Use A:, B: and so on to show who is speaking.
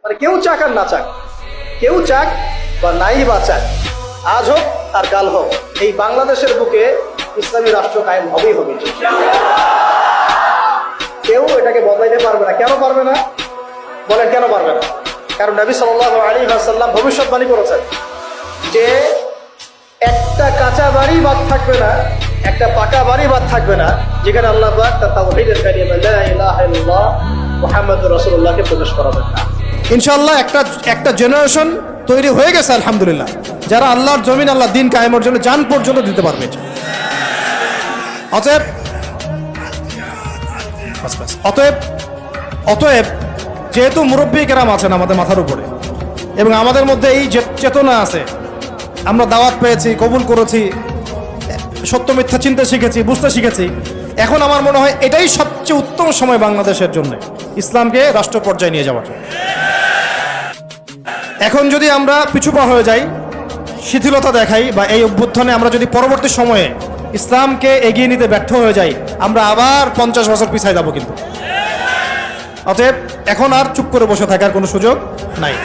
A: মানে কেউ চাক আর না চাক, কেউ চাক বা নাই বা চাক, আজ হোক আর কাল হোক, এই বাংলাদেশের বুকে ইসলামী রাষ্ট্র কায়েম হবেই হবে। কেউ এটাকে বদলাইতে পারবে না। কেন পারবে না বলেন? কেন পারবে না? কারণ নবী সাল্লাল্লাহু আলাইহি ওয়াসাল্লাম ভবিষ্যৎবাণী করেছেন যে একটা কাঁচা বাড়ি বাদ থাকবে না, একটা পাকা বাড়ি বাদ থাকবে না, যেখানে আল্লাহ পাক তার তাওহীদের কালিমা লা ইলাহা ইল্লাল্লাহ মুহাম্মাদুর রাসূলুল্লাহকে প্রকাশ করাবেন না। ইনশাআল্লাহ একটা জেনারেশন তৈরি হয়ে গেছে আলহামদুলিল্লাহ, যারা আল্লাহর জমিন, আল্লাহ দিন কায়েমের জন্য জান পর্যন্ত দিতে পারবে। অতএব যেহেতু মুরব্বী কেরাম আছেন আমাদের মাথার উপরে এবং আমাদের মধ্যে এই চেতনা আছে, আমরা দাওয়াত পেয়েছি, কবুল করেছি, সত্য মিথ্যা চিনতে শিখেছি, বুঝতে শিখেছি, এখন আমার মনে হয় এটাই সবচেয়ে উত্তম সময় বাংলাদেশের জন্য ইসলামকে রাষ্ট্র পর্যায়ে নিয়ে যাওয়ার। এখন যদি আমরা পিছুপা হয়ে যাই, শিথিলতা দেখাই, বা এই অভ্যুত্থানে আমরা যদি পরবর্তী সময়ে ইসলামকে এগিয়ে নিতে ব্যর্থ হয়ে যাই, আমরা আবার 50 বছর পিছায় যাব। কিন্তু অতএব এখন আর চুপ করে বসে থাকার কোনো সুযোগ নাই।